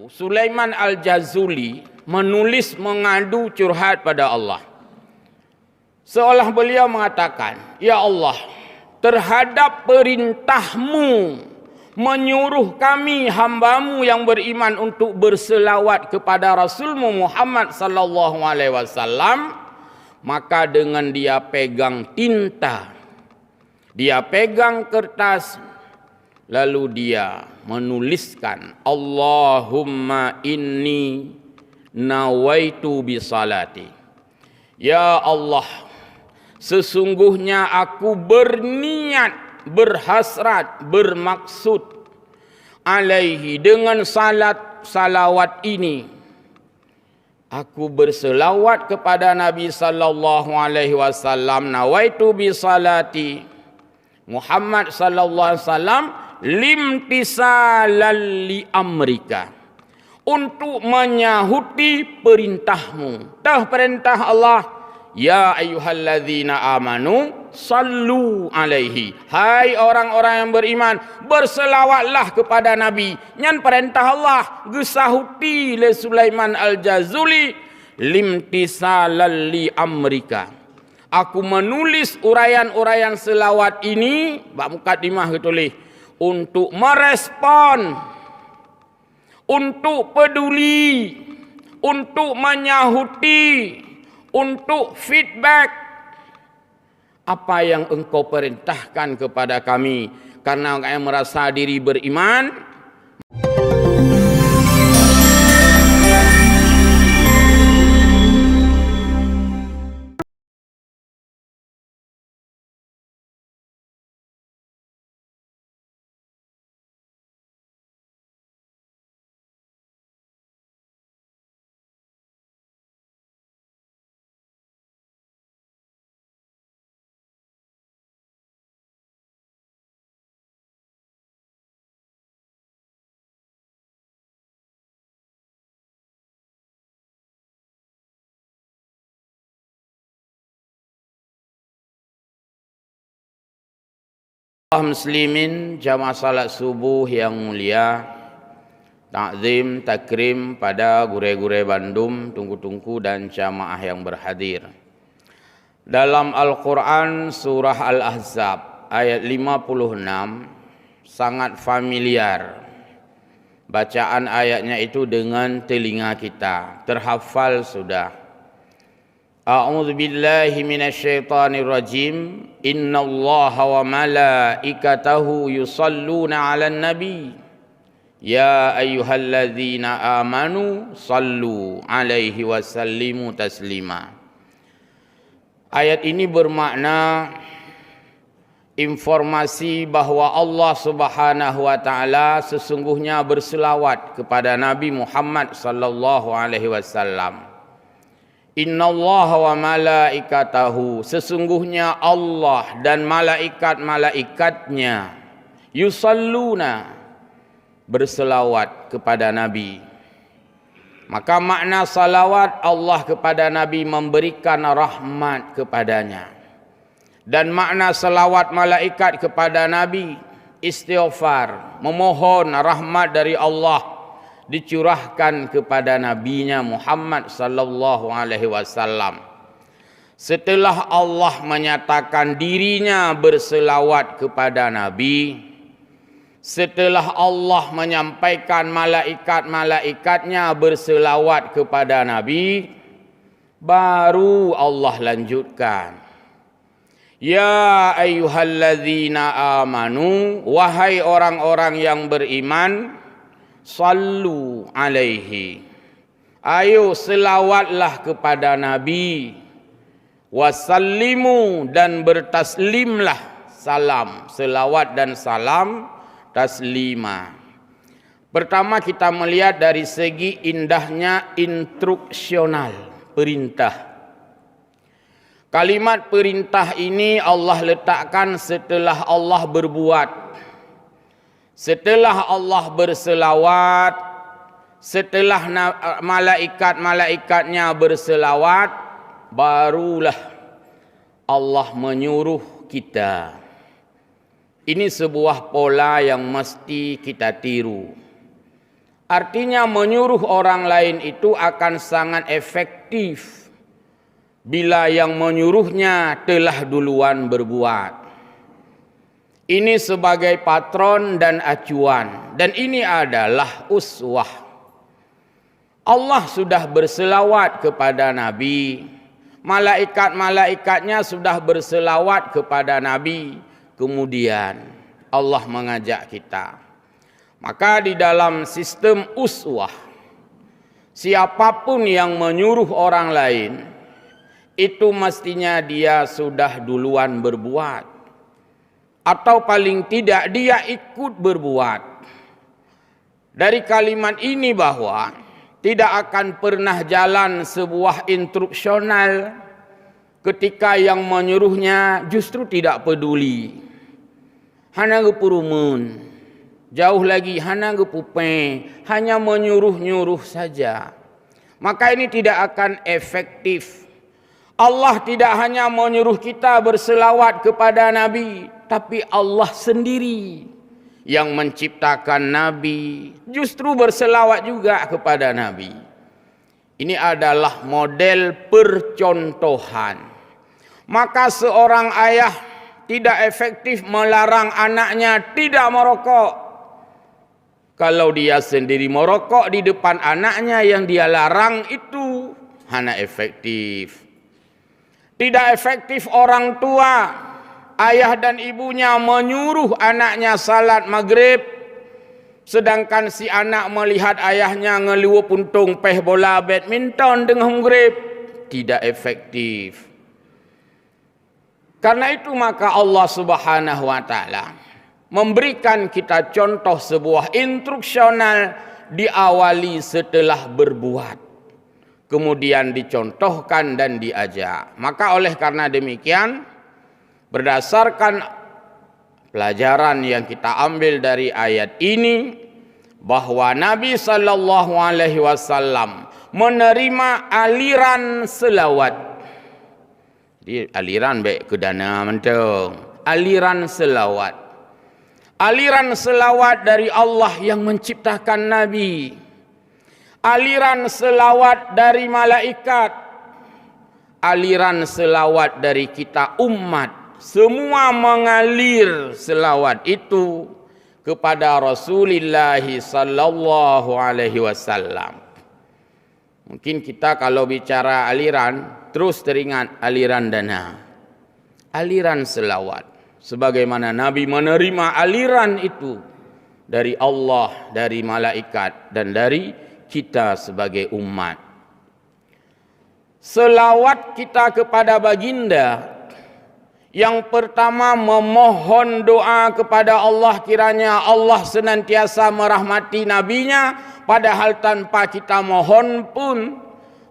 Sulaiman Al-Jazuli menulis mengadu curhat pada Allah. Seolah beliau mengatakan, "Ya Allah, terhadap perintahmu menyuruh kami hamba-Mu yang beriman untuk berselawat kepada Rasul-Mu Muhammad sallallahu alaihi wasallam, maka dengan dia pegang tinta, dia pegang kertas, lalu dia menuliskan, Allahumma inni nawaitu bisalati. Ya Allah, sesungguhnya aku berniat, berhasrat, bermaksud alaihi dengan salawat ini. Aku berselawat kepada Nabi sallallahu alaihi wasallam, nawaitu bisalati Muhammad sallallahu alaihi wasallam limtisalan li amrika, untuk menyahuti perintahmu. Tah perintah Allah, ya ayyuhalladzina amanu sallu alaihi. Hai orang-orang yang beriman, berselawatlah kepada Nabi. Nyan perintah Allah gesahuti le Sulaiman Al-Jazuli limtisalan li amrika. Aku menulis uraian-uraian selawat ini, bab mukadimah ketulis, untuk merespon, untuk peduli, untuk menyahuti, untuk feedback apa yang engkau perintahkan kepada kami, karena kami merasa diri beriman. Muslimin jamaah salat subuh yang mulia, takzim takrim pada gure-gure Bandung, tungku-tungku dan jamaah yang berhadir. Dalam Al-Quran surah Al-Ahzab ayat 56 sangat familiar bacaan ayatnya itu dengan telinga kita, terhafal sudah. A'udzu billahi minasyaitonir rajim. Innallaha wa malaikatahu yusalluna 'alan nabi. Ya ayyuhalladzina amanu sallu 'alaihi wa sallimu taslima. Ayat ini bermakna informasi bahwa Allah Subhanahu wa taala sesungguhnya berselawat kepada Nabi Muhammad sallallahu alaihi wasallam. Innallaha wa malaikatahu, sesungguhnya Allah dan malaikat-malaikatnya, yusalluna, berselawat kepada Nabi. Maka makna salawat, Allah kepada Nabi memberikan rahmat kepadanya. Dan makna salawat malaikat kepada Nabi, istighfar, memohon rahmat dari Allah dicurahkan kepada nabinya Muhammad sallallahu alaihi wasallam. Setelah Allah menyatakan dirinya berselawat kepada Nabi, setelah Allah menyampaikan malaikat-malaikatnya berselawat kepada Nabi, baru Allah lanjutkan, ya ayyuhalladzina amanu, wahai orang-orang yang beriman, sallu alaihi, ayo selawatlah kepada Nabi, wasallimu, dan bertaslimlah, salam, selawat dan salam, taslima. Pertama kita melihat dari segi indahnya instruksional, perintah. Kalimat perintah ini Allah letakkan setelah Allah berbuat. Setelah Allah berselawat, setelah malaikat-malaikatnya berselawat, barulah Allah menyuruh kita. Ini sebuah pola yang mesti kita tiru. Artinya menyuruh orang lain itu akan sangat efektif bila yang menyuruhnya telah duluan berbuat. Ini sebagai patron dan acuan, dan ini adalah uswah. Allah sudah berselawat kepada Nabi, malaikat-malaikatnya sudah berselawat kepada Nabi, kemudian Allah mengajak kita. Maka di dalam sistem uswah, siapapun yang menyuruh orang lain, itu mestinya dia sudah duluan berbuat. Atau paling tidak dia ikut berbuat. Dari kalimat ini bahwa tidak akan pernah jalan sebuah instruksional ketika yang menyuruhnya justru tidak peduli. Hana gepurumun, jauh lagi hana gepupe, hanya menyuruh-nyuruh saja. Maka ini tidak akan efektif. Allah tidak hanya menyuruh kita berselawat kepada Nabi, tapi Allah sendiri yang menciptakan Nabi justru berselawat juga kepada Nabi. Ini adalah model percontohan. Maka seorang ayah tidak efektif melarang anaknya tidak merokok. Kalau dia sendiri merokok di depan anaknya yang dia larang, itu hanya efektif. Tidak efektif orang tua, ayah dan ibunya menyuruh anaknya salat maghrib, sedangkan si anak melihat ayahnya ngeliwu puntung peh bola badminton dengan maghrib. Tidak efektif. Karena itu maka Allah Subhanahu wa taala memberikan kita contoh sebuah instruksional diawali setelah berbuat. Kemudian dicontohkan dan diajak. Maka oleh karena demikian, berdasarkan pelajaran yang kita ambil dari ayat ini, bahwa Nabi sallallahu alaihi wasallam menerima aliran selawat. Jadi aliran baik ke dana mentung. Aliran selawat. Aliran selawat dari Allah yang menciptakan Nabi. Aliran selawat dari malaikat, aliran selawat dari kita umat, semua mengalir selawat itu kepada Rasulullah sallallahu alaihi wasallam. Mungkin kita kalau bicara aliran terus teringat aliran dana, aliran selawat, sebagaimana Nabi menerima aliran itu dari Allah, dari malaikat, dan dari kita sebagai umat. Selawat kita kepada baginda, yang pertama memohon doa kepada Allah, kiranya Allah senantiasa merahmati nabinya, padahal tanpa kita mohon pun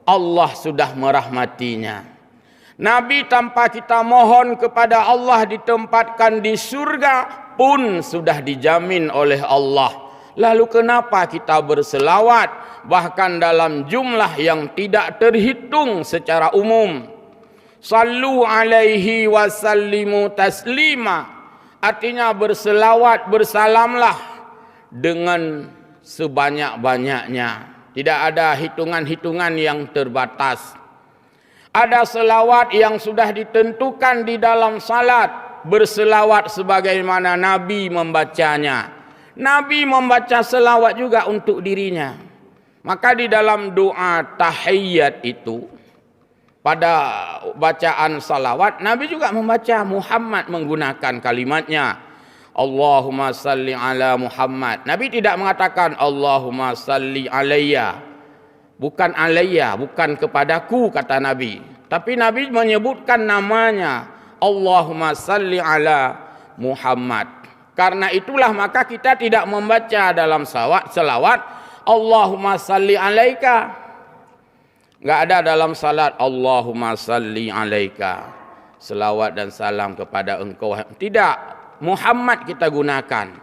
Allah sudah merahmatinya. Nabi tanpa kita mohon kepada Allah ditempatkan di surga pun sudah dijamin oleh Allah. Lalu kenapa kita berselawat bahkan dalam jumlah yang tidak terhitung secara umum? Sallu alaihi wasallimu taslima, artinya berselawat, bersalamlah dengan sebanyak-banyaknya. Tidak ada hitungan-hitungan yang terbatas. Ada selawat yang sudah ditentukan di dalam salat, berselawat sebagaimana Nabi membacanya. Nabi membaca selawat juga untuk dirinya. Maka di dalam doa tahiyyat itu, pada bacaan salawat, Nabi juga membaca Muhammad menggunakan kalimatnya. Allahumma salli ala Muhammad. Nabi tidak mengatakan Allahumma salli alayya. Bukan alayya, bukan kepadaku kata Nabi. Tapi Nabi menyebutkan namanya. Allahumma salli ala Muhammad. Karena itulah maka kita tidak membaca dalam selawat Allahumma salli alaika. Enggak ada dalam salat Allahumma salli alaika, selawat dan salam kepada engkau. Tidak, Muhammad kita gunakan.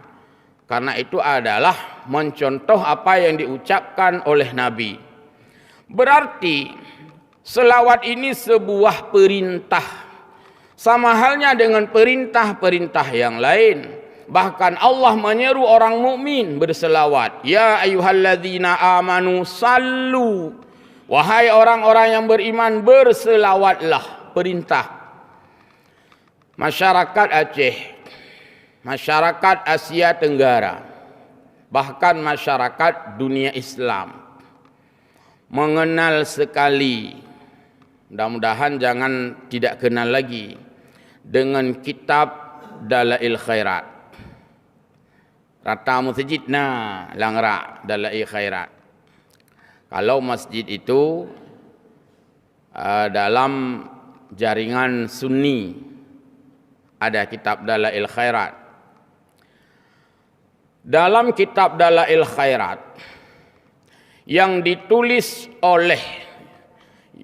Karena itu adalah mencontoh apa yang diucapkan oleh Nabi. Berarti selawat ini sebuah perintah. Sama halnya dengan perintah-perintah yang lain. Bahkan Allah menyeru orang mukmin berselawat. Ya ayyuhalladzina amanu sallu. Wahai orang-orang yang beriman, berselawatlah. Perintah. Masyarakat Aceh, masyarakat Asia Tenggara, bahkan masyarakat dunia Islam mengenal sekali, mudah-mudahan jangan tidak kenal lagi, dengan kitab Dalail Khairat. Rata masjid langrak Dalail Khairat. Kalau masjid itu dalam jaringan Sunni ada kitab Dalail Khairat. Dalam kitab Dalail Khairat yang ditulis oleh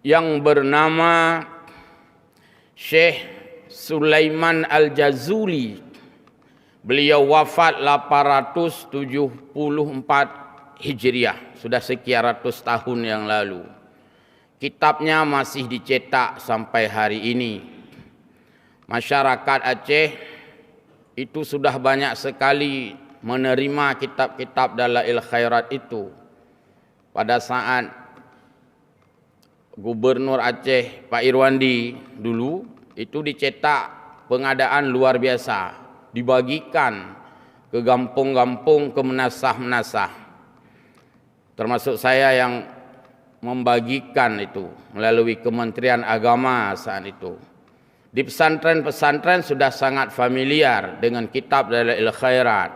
yang bernama Syekh Sulaiman Al-Jazuli, beliau wafat 874 Hijriah, sudah sekian ratus tahun yang lalu. Kitabnya masih dicetak sampai hari ini. Masyarakat Aceh itu sudah banyak sekali menerima kitab-kitab Dalail Khairat itu. Pada saat Gubernur Aceh Pak Irwandi dulu itu dicetak pengadaan luar biasa, dibagikan ke kampung-kampung, ke menasah-menasah. Termasuk saya yang membagikan itu melalui Kementerian Agama saat itu. Di pesantren-pesantren sudah sangat familiar dengan kitab Dalail Khairat.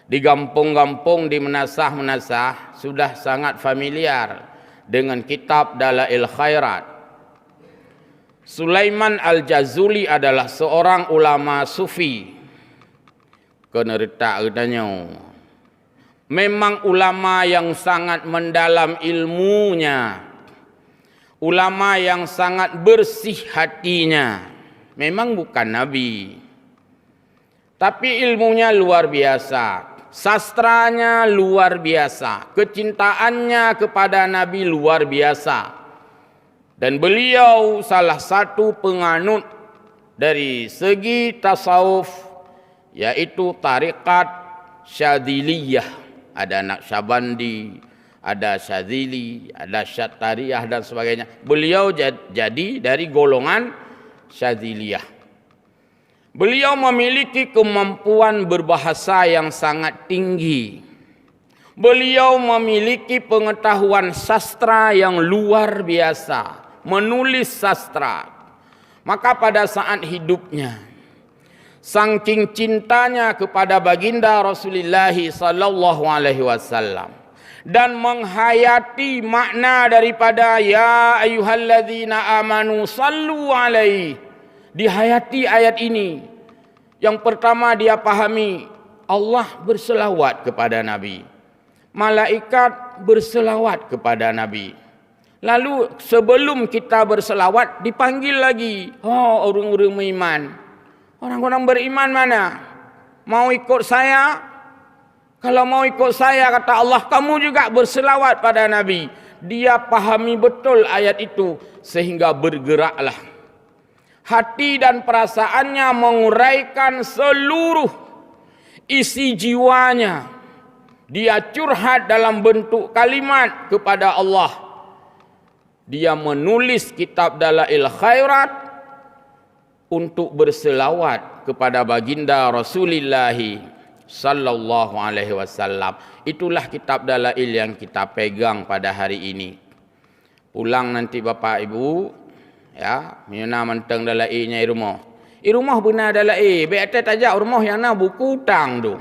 Di kampung-kampung, di menasah-menasah sudah sangat familiar dengan kitab Dalail Khairat. Sulaiman Al-Jazuli adalah seorang ulama sufi. Kena retak katanya. Memang ulama yang sangat mendalam ilmunya. Ulama yang sangat bersih hatinya. Memang bukan Nabi. Tapi ilmunya luar biasa. Sastranya luar biasa. Kecintaannya kepada Nabi luar biasa. Dan beliau salah satu penganut dari segi tasawuf, yaitu tarikat Syadziliyah. Ada Naqsyabandi, ada Syadzili, ada Syattariyah dan sebagainya. Beliau jadi dari golongan Syadziliyah. Beliau memiliki kemampuan berbahasa yang sangat tinggi. Beliau memiliki pengetahuan sastra yang luar biasa, menulis sastra. Maka pada saat hidupnya, saking cintanya kepada baginda Rasulullah sallallahu alaihi wasallam dan menghayati makna daripada ya ayyuhalladzina amanu sallu alaihi, dihayati ayat ini. Yang pertama dia pahami, Allah berselawat kepada Nabi, malaikat berselawat kepada Nabi. Lalu sebelum kita berselawat dipanggil lagi, oh orang-orang beriman. Orang-orang beriman mana? Mau ikut saya? Kalau mau ikut saya, kata Allah, kamu juga berselawat pada Nabi. Dia pahami betul ayat itu, sehingga bergeraklah. Hati dan perasaannya menguraikan seluruh isi jiwanya. Dia curhat dalam bentuk kalimat kepada Allah. Dia menulis kitab Dalail Khairat untuk berselawat kepada baginda Rasulullah sallallahu alaihi wasallam. Itulah kitab Dalail yang kita pegang pada hari ini. Pulang nanti Bapak Ibu, ya, mina menteng Dalailnya di rumah. Di rumah benar Dalail, be atas tajak rumah yang na buku utang tu.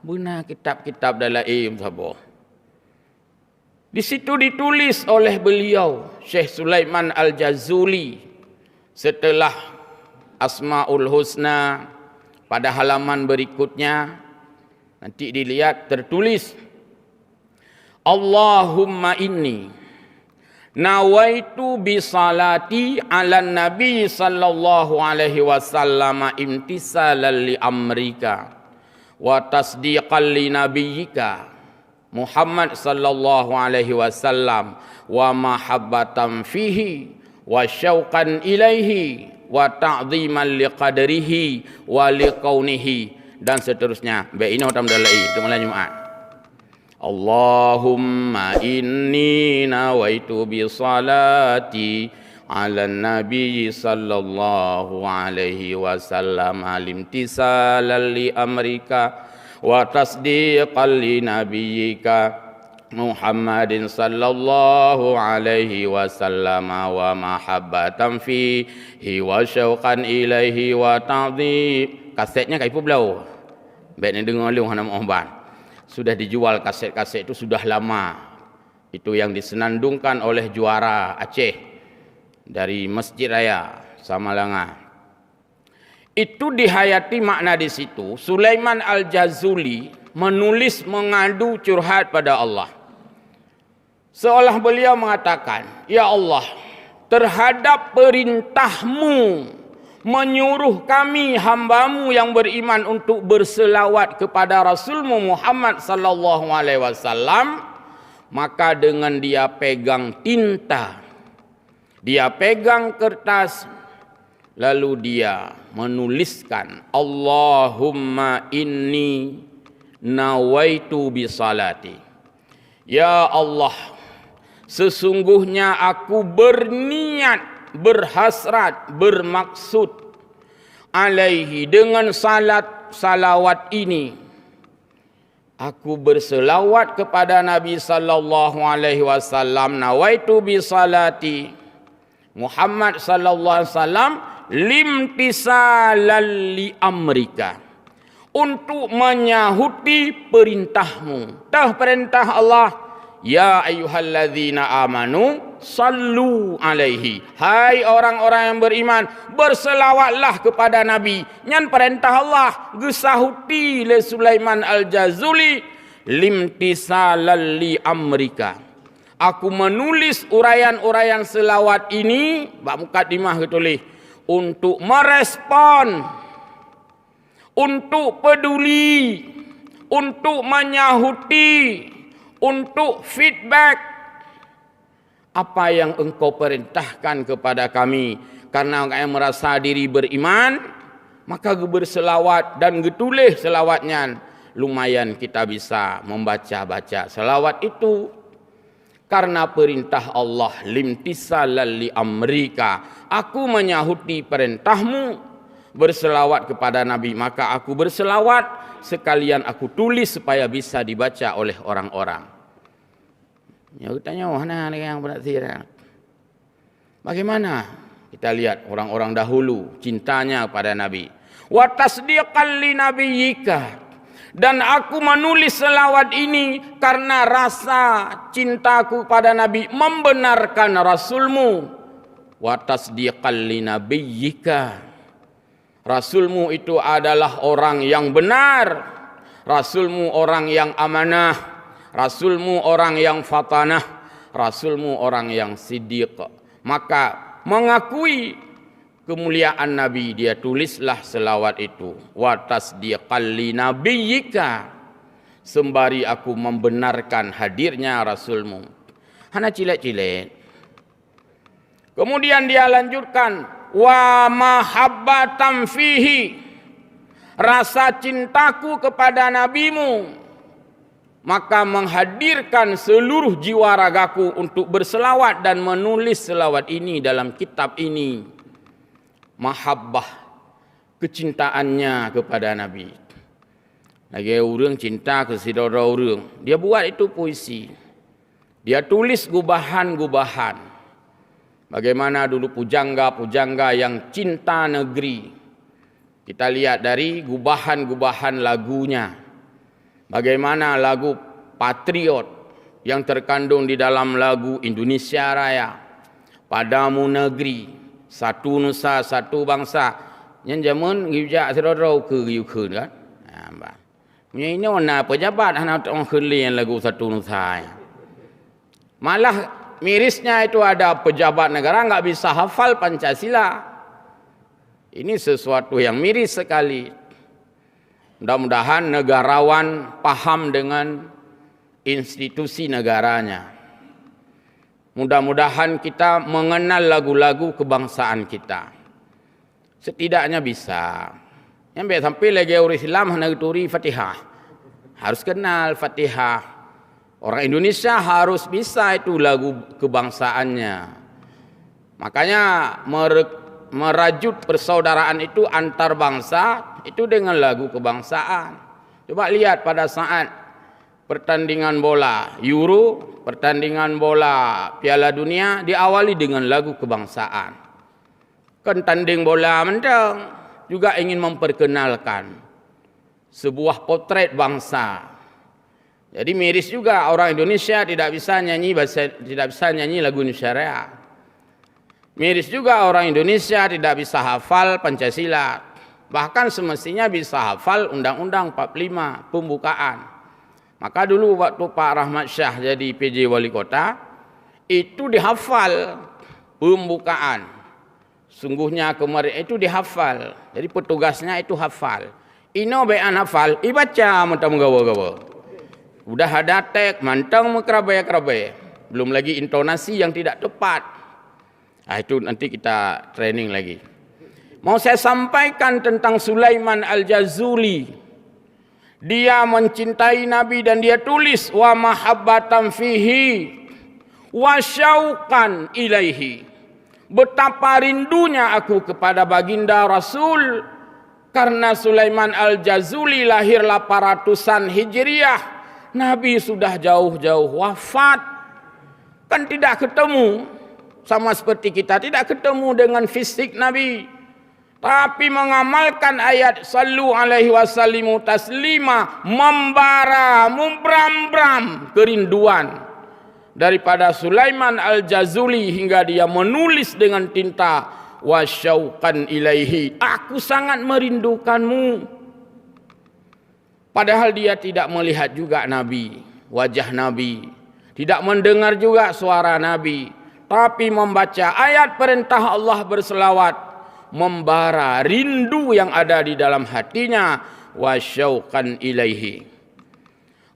Benar kitab-kitab Dalail sahabat. Di situ ditulis oleh beliau Syekh Sulaiman Al-Jazuli setelah Asmaul Husna. Pada halaman berikutnya nanti dilihat tertulis, Allahumma inni nawaitu bisalati ala nabi sallallahu alaihi wasallam imtisalan li amrika wa tasdiqan li nabiyyika Muhammad sallallahu alaihi wasallam wa mahabbatan fihi wa syauqan ilaihi wa ta'ziman liqadrihi wa liqaunihi dan seterusnya. Baik ini otam dalai itu malam Jumaat. Allahumma inni nawaitu bi salati ala nabi sallallahu alaihi wasallam alimtisalan li amrika wa tasdiqan li nabiyyika Muhammadin sallallahu alaihi wasallam wa mahabbatan fihi wa syauqan ilaihi wa ta'dhim. Kasetnya kai belau. Baik ni dengar lu hana mohon. Sudah dijual kaset-kaset itu sudah lama. Itu yang disenandungkan oleh juara Aceh dari Masjid Raya Samalanga. Itu dihayati makna di situ. Sulaiman Al-Jazuli menulis mengadu curhat pada Allah. Seolah beliau mengatakan, ya Allah, terhadap perintahmu menyuruh kami hambamu yang beriman untuk berselawat kepada Rasulmu Muhammad sallallahu alaihi wasallam, maka dengan dia pegang tinta, dia pegang kertas, lalu dia menuliskan Allahumma inni nawaitu bisalati. Ya Allah, sesungguhnya aku berniat, berhasrat, bermaksud alaihi dengan salawat ini. Aku berselawat kepada Nabi sallallahu alaihi wasallam, nawaitu bi salati Muhammad sallallahu alaihi wasallam limtisalan li amrika, untuk menyahuti perintahmu. Tah perintah Allah, ya ayyuhalladzina amanu sallu alaihi. Hai orang-orang yang beriman, berselawatlah kepada Nabi. Nyan perintah Allah gesahuti le Sulaiman Al-Jazuli limtisalan li amrika. Aku menulis uraian-uraian selawat ini, bab mukadimah ketulis, untuk merespon, untuk peduli, untuk menyahuti, untuk feedback apa yang engkau perintahkan kepada kami. Karena yang merasa diri beriman, maka berselawat dan getulis selawatnya. Lumayan kita bisa membaca-baca selawat itu. Karena perintah Allah, limtisalan li amrika, aku menyahuti perintahmu, berselawat kepada Nabi, maka aku berselawat sekalian aku tulis supaya bisa dibaca oleh orang-orang. Ya tanya mana yang berarti? Bagaimana? Kita lihat orang-orang dahulu cintanya kepada Nabi. Wa tasdiqan li nabiyyika, dan aku menulis selawat ini karena rasa cintaku pada Nabi, membenarkan Rasulmu. Wa tasdiqan li nabiyyika, Rasulmu itu adalah orang yang benar, Rasulmu orang yang amanah, Rasulmu orang yang fatanah, Rasulmu orang yang siddiq. Maka mengakui kemuliaan Nabi, dia tulislah selawat itu. Wa tasdiqan li nabiyyika, sembari aku membenarkan hadirnya Rasulmu. Hana cilet-cilet. Kemudian dia lanjutkan, wa mahabbatan fihi, rasa cintaku kepada nabimu, maka menghadirkan seluruh jiwa ragaku untuk berselawat dan menulis selawat ini dalam kitab ini. Mahabbah, kecintaannya kepada Nabi. Lagi orang cinta ke saudara orang, dia buat itu puisi, dia tulis gubahan-gubahan. Bagaimana dulu pujangga-pujangga yang cinta negeri. Kita lihat dari gubahan-gubahan lagunya. Bagaimana lagu patriot yang terkandung di dalam lagu Indonesia Raya. Padamu negeri, satu nusa, satu bangsa. Yang zaman ngijak saudara ke riukeun kan. Punya ini warna pejabat anak orang kelian lagu satu nusa. Malah mirisnya itu ada pejabat negara enggak bisa hafal Pancasila. Ini sesuatu yang miris sekali. Mudah-mudahan negarawan paham dengan institusi negaranya. Mudah-mudahan kita mengenal lagu-lagu kebangsaan kita. Setidaknya bisa. Yang sampai lagi orang Islam hendak turi Fatihah. Harus kenal Fatihah. Orang Indonesia harus bisa itu lagu kebangsaannya. Makanya merajut persaudaraan itu antar bangsa itu dengan lagu kebangsaan. Coba lihat pada saat pertandingan bola Euro, pertandingan bola Piala Dunia diawali dengan lagu kebangsaan. Kan tanding bola mentang juga ingin memperkenalkan sebuah potret bangsa. Jadi miris juga orang Indonesia tidak bisa nyanyi lagu Indonesia Raya. Miris juga orang Indonesia tidak bisa hafal Pancasila. Bahkan semestinya bisa hafal Undang-Undang 45 pembukaan. Maka dulu waktu Pak Rahmat Syah jadi PJ Wali Kota, itu dihafal pembukaan. Sungguhnya kemarin itu dihafal. Jadi petugasnya itu hafal. Ino bean hafal, ibaca mentang gawa-gawa. Udah ada tek, mantang mengkerabai-kerabai. Belum lagi intonasi yang tidak tepat. Itu nanti kita training lagi. Mau saya sampaikan tentang Sulaiman Al-Jazuli. Dia mencintai Nabi dan dia tulis wa mahabbatan fihi wa syauqan ilaihi. Betapa rindunya aku kepada baginda Rasul. Karena Sulaiman Al-Jazuli lahir 800-an Hijriah. Nabi sudah jauh-jauh wafat. Kan tidak ketemu. Sama seperti kita tidak ketemu dengan fisik Nabi, tapi mengamalkan ayat sallu alaihi wasallimu taslima, membara mumbram-bram kerinduan daripada Sulaiman Al-Jazuli hingga dia menulis dengan tinta wasyauqan ilaihi, aku sangat merindukanmu. Padahal dia tidak melihat juga Nabi, wajah Nabi, tidak mendengar juga suara Nabi, tapi membaca ayat perintah Allah berselawat, membara rindu yang ada di dalam hatinya, wasyauqan ilaihi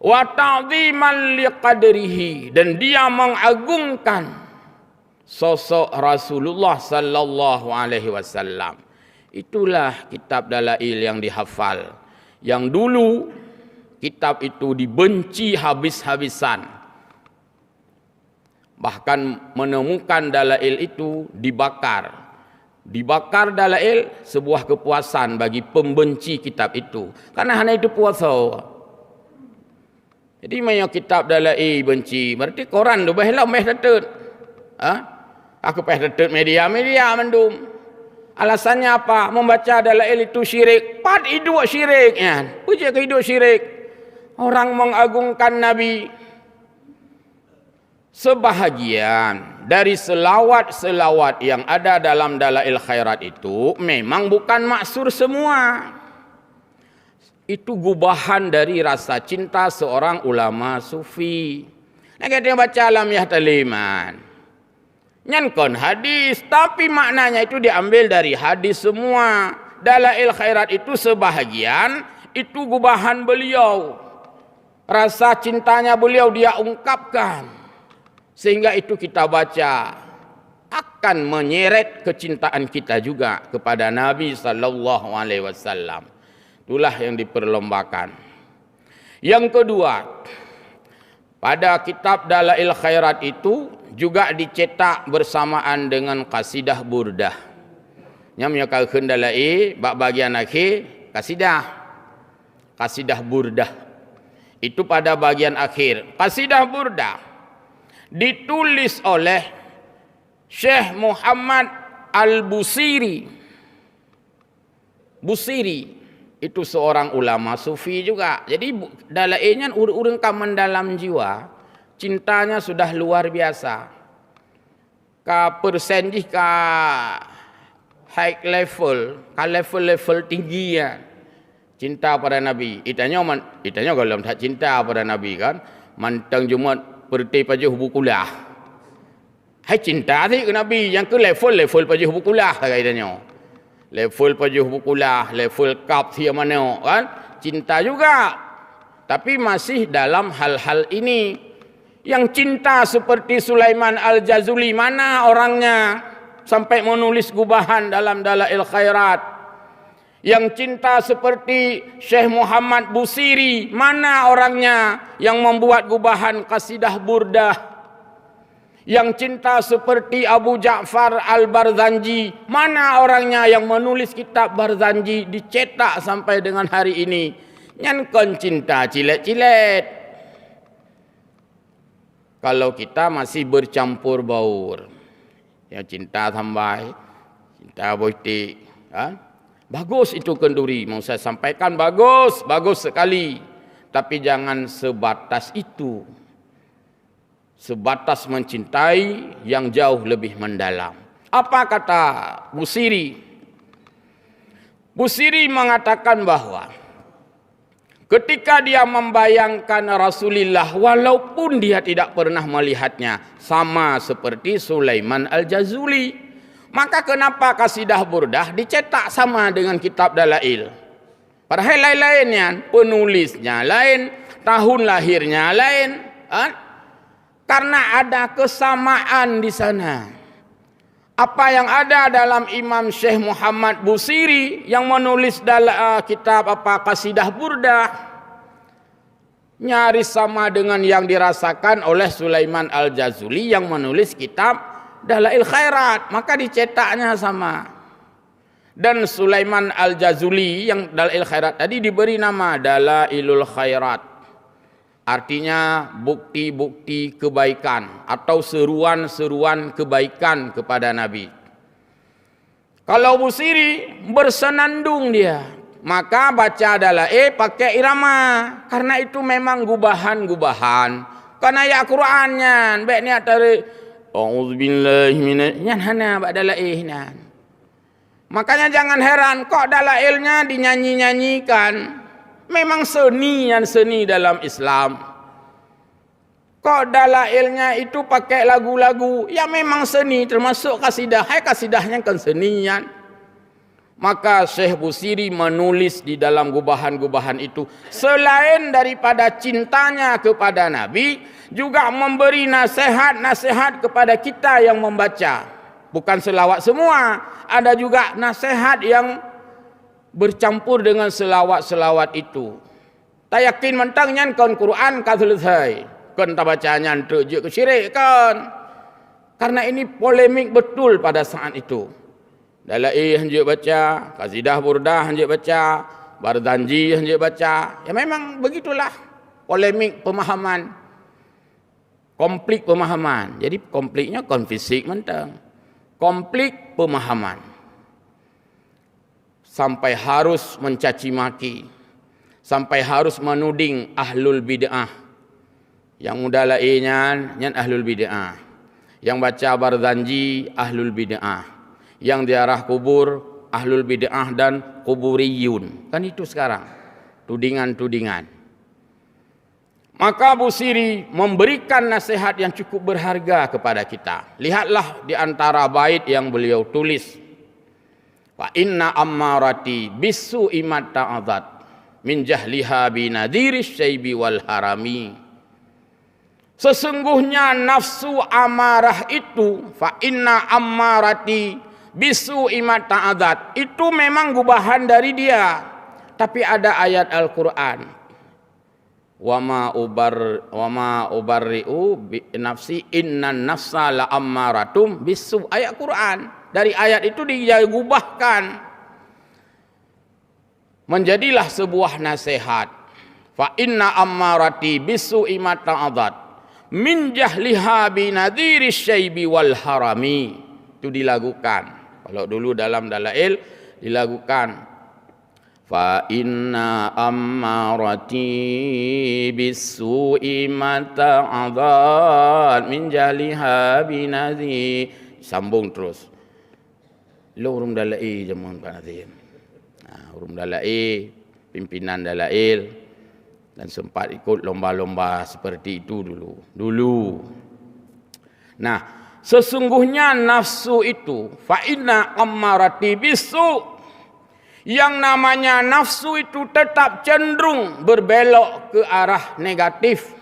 wa ta'dhiman liqadrihi, dan dia mengagungkan sosok Rasulullah sallallahu alaihi wasallam. Itulah kitab dalail yang dihafal. Yang dulu kitab itu dibenci habis-habisan. Bahkan menemukan dalail itu dibakar. Dibakar dalail sebuah kepuasan bagi pembenci kitab itu. Karena hanya itu puasa. Jadi mayo kitab dalail benci. Berarti koran tu bahlah meh tetut. Aku peh tetut media mendum. Alasannya apa? Membaca dalail itu syirik. Pat hidup syirik kan. Puja ke hidup syirik. Orang mengagungkan Nabi. Sebahagian dari selawat-selawat yang ada dalam dalail khairat itu memang bukan maksur semua. Itu gubahan dari rasa cinta seorang ulama sufi. Nah, kita baca Alamiyah Taliman. Nyankon hadis, tapi maknanya itu diambil dari hadis semua. Dalail khairat itu sebahagian, itu gubahan beliau. Rasa cintanya beliau dia ungkapkan. Sehingga itu kita baca akan menyeret kecintaan kita juga kepada Nabi sallallahu alaihi wasallam. Itulah yang diperlombakan. Yang kedua, pada kitab Dalail Khairat itu juga dicetak bersamaan dengan Qasidah Burdah. Nyam ya kalkeun dalail bab bagian akhir Qasidah Burdah. Itu pada bagian akhir. Qasidah Burdah ditulis oleh Syekh Muhammad Al-Busiri. Busiri itu seorang ulama sufi juga. Jadi dalailnya urang ka mendalam jiwa, cintanya sudah luar biasa. Ka persen ka high level, ka level tinggi ya. Cinta pada Nabi. Itanya kalau tak cinta pada Nabi kan, mantang Jumat perti pajuh bukulah. Hai cinta sih ke Nabi yang ke level pajuh bukulah katanya. Level pajuh bukulah, level kap siapa mana kan? Cinta juga. Tapi masih dalam hal-hal ini. Yang cinta seperti Sulaiman Al-Jazuli mana orangnya sampai menulis gubahan dalam Dalail Khairat. Yang cinta seperti Syekh Muhammad Busiri, mana orangnya yang membuat gubahan kasidah burdah? Yang cinta seperti Abu Ja'far Al-Barzanji, mana orangnya yang menulis kitab Barzanji dicetak sampai dengan hari ini? Nyan kon cinta cilet-cilet. Kalau kita masih bercampur baur, yang cinta sampai, cinta politik, bagus itu kenduri, mau saya sampaikan bagus, bagus sekali. Tapi jangan sebatas itu. Sebatas mencintai yang jauh lebih mendalam. Apa kata Busiri? Busiri mengatakan bahwa ketika dia membayangkan Rasulullah, walaupun dia tidak pernah melihatnya, sama seperti Sulaiman Al-Jazuli, maka kenapa kasidah burdah dicetak sama dengan kitab dalail? Padahal lain-lainnya, penulisnya lain, tahun lahirnya lain. Karena ada kesamaan di sana. Apa yang ada dalam Imam Syekh Muhammad Busiri yang menulis dalam kitab kasidah burdah, nyaris sama dengan yang dirasakan oleh Sulaiman Al-Jazuli yang menulis kitab Dalail Khairat, maka dicetaknya sama. Dan Sulaiman Al-Jazuli yang Dalail Khairat tadi diberi nama Dalailul Khairat. Artinya bukti-bukti kebaikan atau seruan-seruan kebaikan kepada Nabi. Kalau Busiri bersenandung dia, maka baca Dalail pakai irama, karena itu memang gubahan-gubahan. Karena ya Qur'annya, baik niat dari A'udzubillahi minasy Dalail. Makanya jangan heran kok dalailnya dinyanyi-nyanyikan. Memang seni dalam Islam. Kok dalailnya itu pakai lagu-lagu, ya memang seni, termasuk kasidah. Kasidahnya kan senian. Maka Syekh Busiri menulis di dalam gubahan-gubahan itu, selain daripada cintanya kepada Nabi, juga memberi nasihat-nasihat kepada kita yang membaca. Bukan selawat semua, ada juga nasihat yang bercampur dengan selawat-selawat itu. Tak yakin mentangnya kan Quran kan selesai. Kan tak bacanya untuk je kesyirik kan. Karena ini polemik betul pada saat itu. Dalail hendak baca, kasidah burdah hendak baca, Barzanji hendak baca. Ya memang begitulah polemik pemahaman. Konflik pemahaman. Jadi konfliknya konfisik mentang. Konflik pemahaman. Sampai harus mencaci maki. Sampai harus menuding ahlul bid'ah. Yang mudala'inya yang ahlul bid'ah. Yang baca Barzanji ahlul bid'ah. Yang ziarah kubur ahlul bid'ah dan kuburiyun. Kan itu sekarang tudingan-tudingan. Maka Busiri memberikan nasihat yang cukup berharga kepada kita. Lihatlah di antara bait yang beliau tulis. Fa inna ammarati bisu imat ta'adat min jahliha binadhiris syaibi wal harami. Sesungguhnya nafsu amarah itu, fa inna ammarati bisu imat ta'adat, itu memang gubahan dari dia. Tapi ada ayat Al-Quran, wa ma ubarri'u bi nafsi innan nafsa la ammaratum bisu. Ayat Quran. Dari ayat itu digubahkan menjadilah sebuah nasihat. Fa inna ammarati bisu imat ta'adat min jahliha binadhiris syaibi wal harami. Itu dilakukan. Kalau dulu dalam dalail dilakukan. Fa inna ammarati bisu imat ta'adat min jahliha binadhi. Sambung terus. Lo urung dalail jaman Pak Nazir. Urung dalail, pimpinan dalail, dan sempat ikut lomba-lomba seperti itu dulu. Nah, sesungguhnya nafsu itu fa inna ammarati bisu, yang namanya nafsu itu tetap cenderung berbelok ke arah negatif,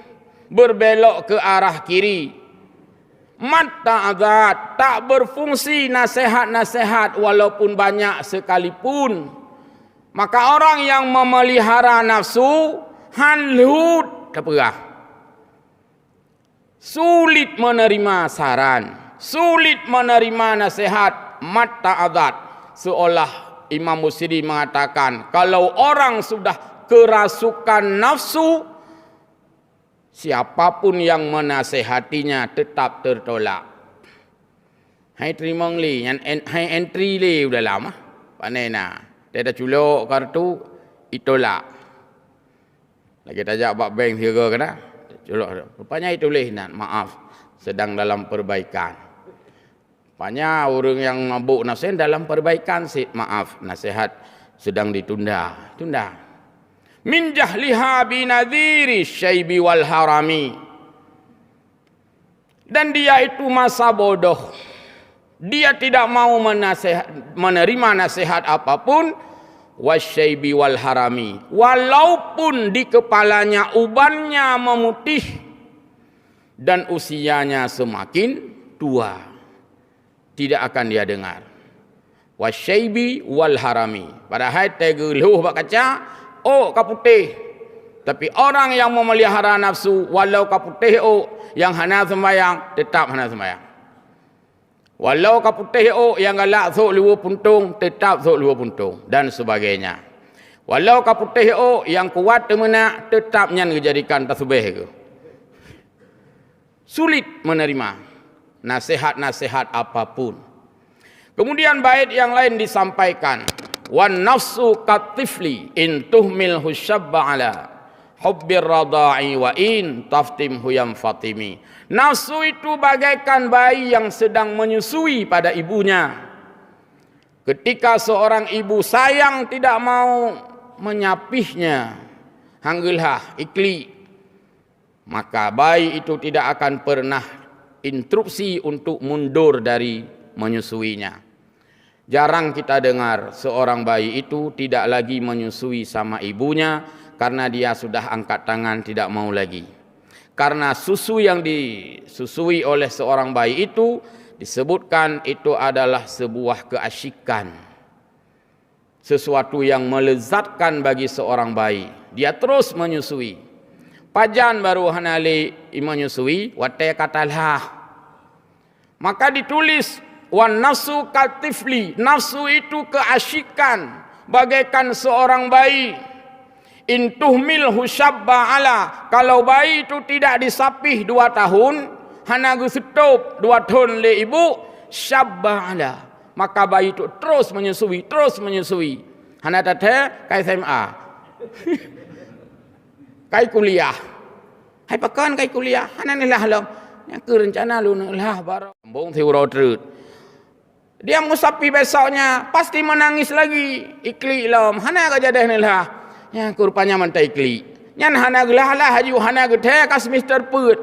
berbelok ke arah kiri. Mata azat, tak berfungsi nasihat-nasihat walaupun banyak sekalipun. Maka orang yang memelihara nafsu hanlut terperah. Sulit menerima saran, sulit menerima nasihat, mata adat. Seolah Imam Busiri mengatakan, kalau orang sudah kerasukan nafsu, siapapun yang menasehatinya tetap tertolak. Hai terima li, hai entry li udah lama. Pandai nak. Dia dah culuk kartu, itolak. Lagi tajak bak bank kira kena. Culuk. Rupanya itulis nak, maaf, sedang dalam perbaikan. Rupanya orang yang mabuk nasihat dalam perbaikan, maaf, nasihat sedang ditunda. Tunda. Min jahliha binadhiri syaibi wal harami. Dan dia itu masa bodoh. Dia tidak mau menerima nasihat apapun, wasyaibi wal harami, walaupun di kepalanya ubannya memutih dan usianya semakin tua, tidak akan dia dengar. Wasyaibi wal harami, padahal tegeluh bak kaca, oh kaputih. Tapi orang yang memelihara nafsu, walau kaputih oh, yang hana sembayang tetap hana sembayang. Walau kaputih yang galak sok luar puntung, tetap sok luar puntung, dan sebagainya. Walau kaputih yang kuat temenak, tetap nyan dijadikan tasbih ke. Sulit menerima nasihat-nasihat apapun. Kemudian bait yang lain disampaikan, wan nafsu katifli in tuhmil husyabba ala hubbir radai wa in taftimhu yam fatimi. Nafsu itu bagaikan bayi yang sedang menyusui pada ibunya. Ketika seorang ibu sayang tidak mau menyapihnya, hanggelhah, ikli, maka bayi itu tidak akan pernah interupsi untuk mundur dari menyusuinya. Jarang kita dengar seorang bayi itu tidak lagi menyusui sama ibunya karena dia sudah angkat tangan tidak mau lagi. Karena susu yang disusui oleh seorang bayi itu disebutkan itu adalah sebuah keasyikan, sesuatu yang melezatkan bagi seorang bayi. Dia terus menyusui. Pajan baru hanali menyusui, wate katalah. Maka ditulis wan nafsu katifli, nafsu itu keasyikan bagaikan seorang bayi. Intuhmil husyabba ala, kalau bayi itu tidak disapih 2 tahun, hana gesetup 2 tahun le ibu, syabba ala, maka bayi itu terus menyusui. Hana tata kai SMA, kai kuliah, hai pakan kai kuliah, hana ni lah long, yang ke rencana lu lah baru, bong tiurau terut. Dia musapi besoknya, pasti menangis lagi, ikli lom, hana kejadah ni lah. Yang kurupanya mantai kli. Yang hana gelah haju hana geteh kas Mr. Put.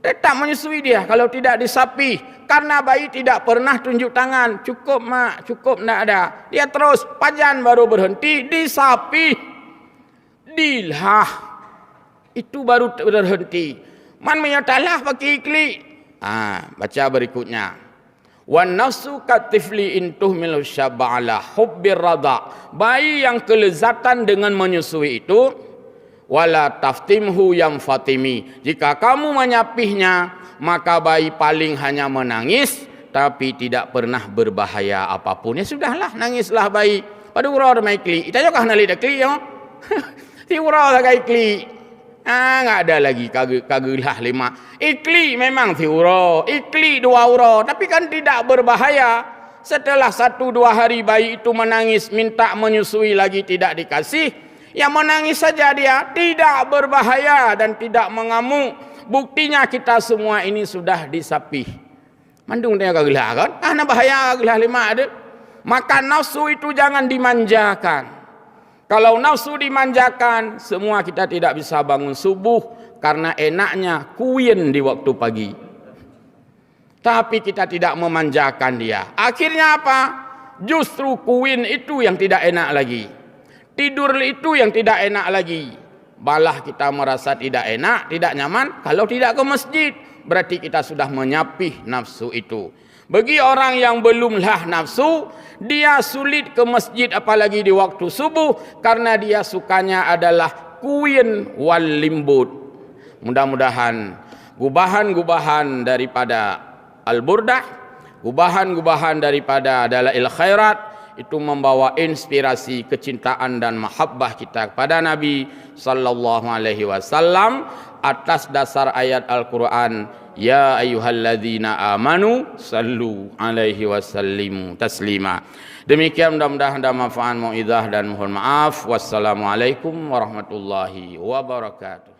Tetap menyusui dia kalau tidak disapi. Karena bayi tidak pernah tunjuk tangan. Cukup mak, cukup nak ada. Dia terus pajan baru berhenti disapi. Dilah. Itu baru berhenti. Man menyatalah pakai kli. Baca berikutnya. Wan nafsu katifli intuh milu syabba ala hubbir radha. Bayi yang kelezatan dengan menyusui itu, wala taftimhu yam fatimi. Jika kamu menyapihnya, maka bayi paling hanya menangis, tapi tidak pernah berbahaya apapun. Ya sudahlah, nangislah bayi. Pada urau ramai kli. Ita juga nali dak kli yo. Ti urau sagai kli. Enggak ada lagi kagelah 5. Ikli memang tiuro, ikli 2 euro, tapi kan tidak berbahaya. Setelah 1-2 hari bayi itu menangis, minta menyusui lagi tidak dikasih, ya menangis saja dia, tidak berbahaya dan tidak mengamuk. Buktinya kita semua ini sudah disapih. Mandung dia kagelah kan? Nah bahaya kagelah 5 ada. Maka nafsu itu jangan dimanjakan. Kalau nafsu dimanjakan, semua kita tidak bisa bangun subuh karena enaknya kuyen di waktu pagi. Tapi kita tidak memanjakan dia. Akhirnya apa? Justru kuyen itu yang tidak enak lagi. Tidur itu yang tidak enak lagi. Balah kita merasa tidak enak, tidak nyaman kalau tidak ke masjid. berarti kita sudah menyapih nafsu itu. Bagi orang yang belumlah nafsu, dia sulit ke masjid apalagi di waktu subuh karena dia sukanya adalah kuyin wal limbut. Mudah-mudahan gubahan-gubahan daripada Al-Burdah, gubahan-gubahan daripada Dalail Khairat itu membawa inspirasi kecintaan dan mahabbah kita kepada Nabi sallallahu alaihi wasallam atas dasar ayat Al-Quran, ya ayyuhalladzina amanu sallu alaihi wasallimu taslima. Demikian, mudah-mudahan ada manfaat, mauizah dan mohon maaf. Wassalamualaikum warahmatullahi wabarakatuh.